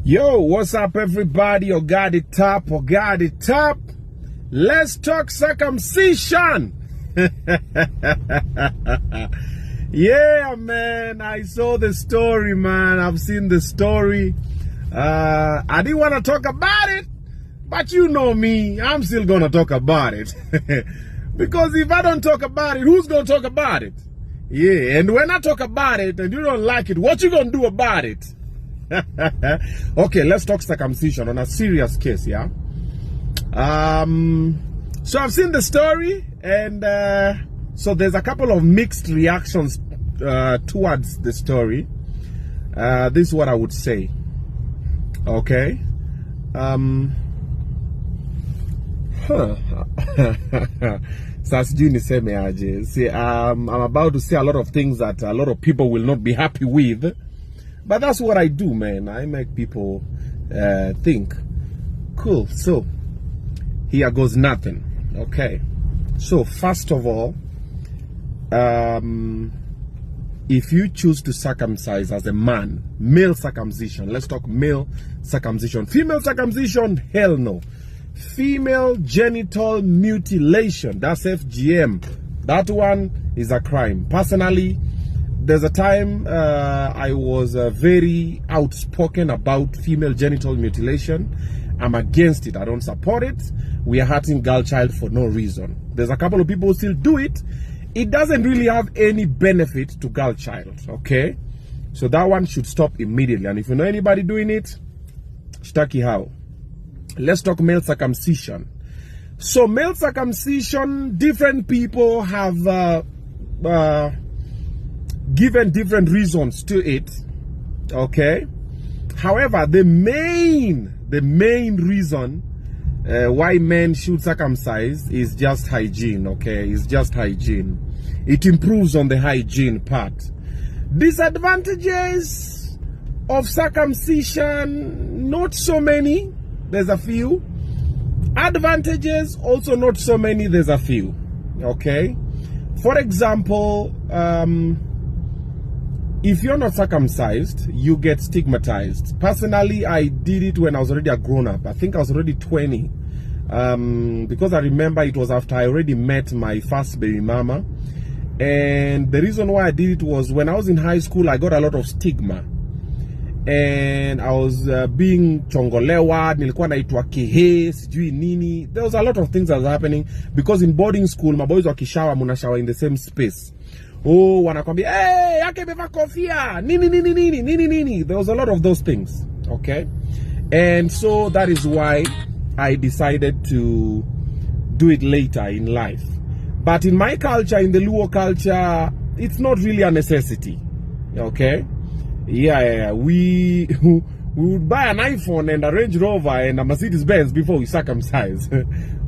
Yo, what's up everybody? Or got it up. Let's talk circumcision. Yeah, man, I saw the story, man. I've seen the story. I didn't want to talk about it, but you know me, I'm still gonna talk about it. Because if I don't talk about it, who's gonna talk about it? Yeah, and when I talk about it and you don't like it, what you gonna do about it? Okay, let's talk circumcision on a serious case, yeah? So I've seen the story, and so there's a couple of mixed reactions towards the story. This is what I would say. Okay. See, I'm about to say a lot of things that a lot of people will not be happy with. But that's what I do, man. I make people think. Cool. So, here goes nothing. Okay. So, first of all, if you choose to circumcise as a man, male circumcision, let's talk male circumcision. Female circumcision, hell no. Female genital mutilation, that's FGM. That one is a crime. Personally, there's a time I was very outspoken about female genital mutilation. I'm against it. I don't support it. We are hurting girl child for no reason. There's a couple of people who still do it. It doesn't really have any benefit to girl child, okay? So that one should stop immediately. And if you know anybody doing it, shtaki how. Let's talk male circumcision. So male circumcision, different people have given different reasons to it, okay? However, the main reason why men should circumcise is just hygiene, okay? It's just hygiene. It improves on the hygiene part. Disadvantages of circumcision, not so many. There's a few. Advantages, also not so many. There's a few, okay? For example, if you're not circumcised, you get stigmatized. Personally, I did it when I was already a grown-up. I think I was already 20. Because I remember it was after I already met my first baby mama. And the reason why I did it was when I was in high school, I got a lot of stigma. And I was being chongolewa, nilikuwa naitwa kehe, sijui nini. There was a lot of things that was happening. Because in boarding school, my boys wakishawa, muna shower in the same space. Oh, wanakwambia, hey, yake beva kofia, nini. There was a lot of those things, okay? And so that is why I decided to do it later in life. But in my culture, in the Luo culture, it's not really a necessity, okay? Yeah. We would buy an iPhone and a Range Rover and a Mercedes-Benz before we circumcise,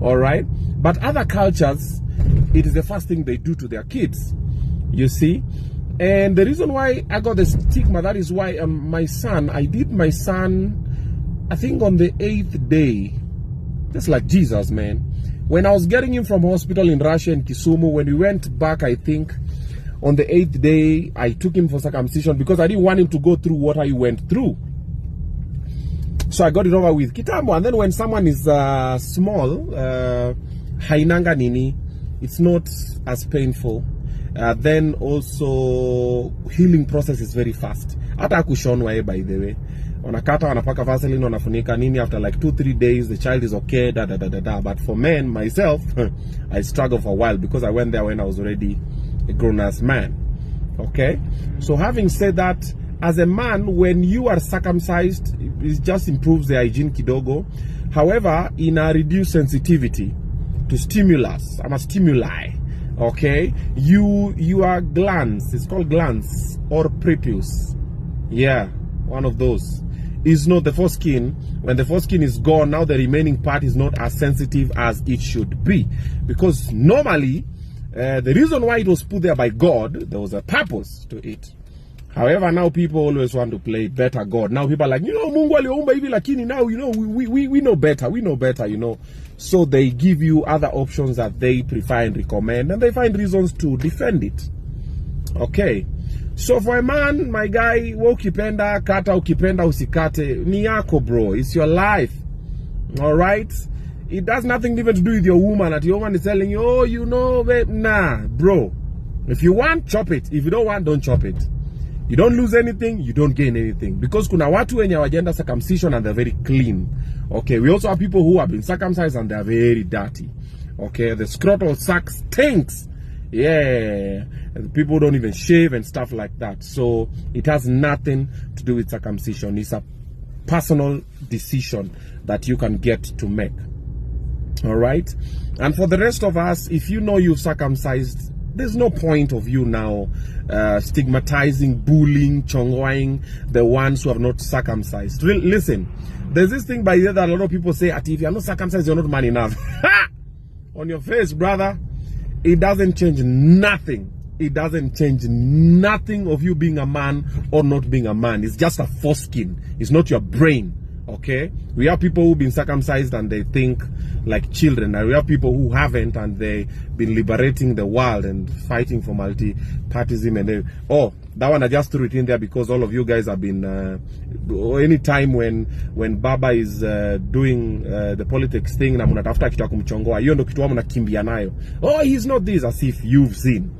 all right? But other cultures, it is the first thing they do to their kids. You see, and the reason why I got the stigma, that is why I did my son, I think on the 8th day, just like Jesus, man. When I was getting him from hospital in Russia and Kisumu, when we went back, I think on the 8th day, I took him for circumcision because I didn't want him to go through what I went through. So I got it over with kitambo. And then when someone is small, hainanga nini, it's not as painful. Then also healing process is very fast. Hata kushonwa, by the way. Wanakata, wanapaka Vaseline, wanafunika nini, after like 2-3 days the child is okay, But for men, myself, I struggled for a while because I went there when I was already a grown-ass man. Okay? So having said that, as a man, when you are circumcised, it just improves the hygiene kidogo. However, in a reduced sensitivity to stimulus, stimuli. Okay, your glands, it's called glands or prepuce. Yeah, one of those. Is not the foreskin. When the foreskin is gone, now the remaining part is not as sensitive as it should be. Because normally, the reason why it was put there by God, there was a purpose to it. However, now people always want to play better God. Now people are like, Mungu aliumba hivi lakini now, we know better. We know better, So they give you other options that they prefer and recommend, and they find reasons to defend it. Okay. So for a man, my guy, ukipenda kata, ukipenda usikate, ni yako, bro. It's your life. All right? It has nothing even to do with your woman. That your woman is telling you, oh, you know, babe. Nah, bro. If you want, chop it. If you don't want, don't chop it. You don't lose anything, you don't gain anything. Because kuna watu wenye wajenda circumcision and they're very clean. Okay, we also have people who have been circumcised and they're very dirty. Okay, the scrotal sac stinks. Yeah, people don't even shave and stuff like that. So it has nothing to do with circumcision. It's a personal decision that you can get to make. All right? And for the rest of us, if you know you've circumcised, there's no point of you now stigmatizing, bullying, chongoing the ones who have not circumcised. Listen, there's this thing by the that a lot of people say, if you're not circumcised, you're not man enough. On your face, brother. It doesn't change nothing. It doesn't change nothing of you being a man or not being a man. It's just a foreskin. It's not your brain. Okay? We have people who've been circumcised and they think like children. And we have people who haven't and they've been liberating the world and fighting for multi-partyism. And oh, that one I just threw it in there because all of you guys have been any time when Baba is doing the politics thing na mnatafuta kitu ya kumchongoa, hiyo ndo kitu wa mnakimbia nayo. Oh, he's not this, as if you've seen.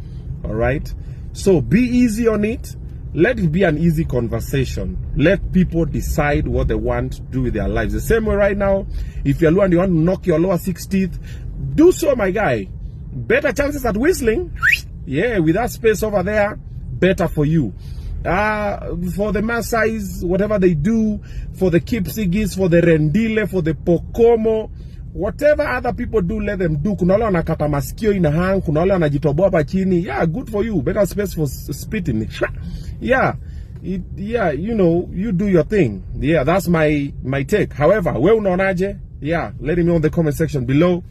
All right? So be easy on it. Let it be an easy conversation. Let people decide what they want to do with their lives. The same way right now, if you're low and you want to knock your lower 6 teeth, do so, my guy. Better chances at whistling. Yeah, with that space over there, better for you. For the Maasais, whatever they do, for the Kipsigis, for the Rendile, for the Pokomo, whatever other people do, let them do. Kuna wale wanakata masikio ina hang, kuna wale wanajitoboa hapa chini. Yeah, good for you. Better space for spitting. Yeah. Yeah, you know, you do your thing. Yeah, that's my take. However, we unaonaje? Yeah, let me know in the comment section below.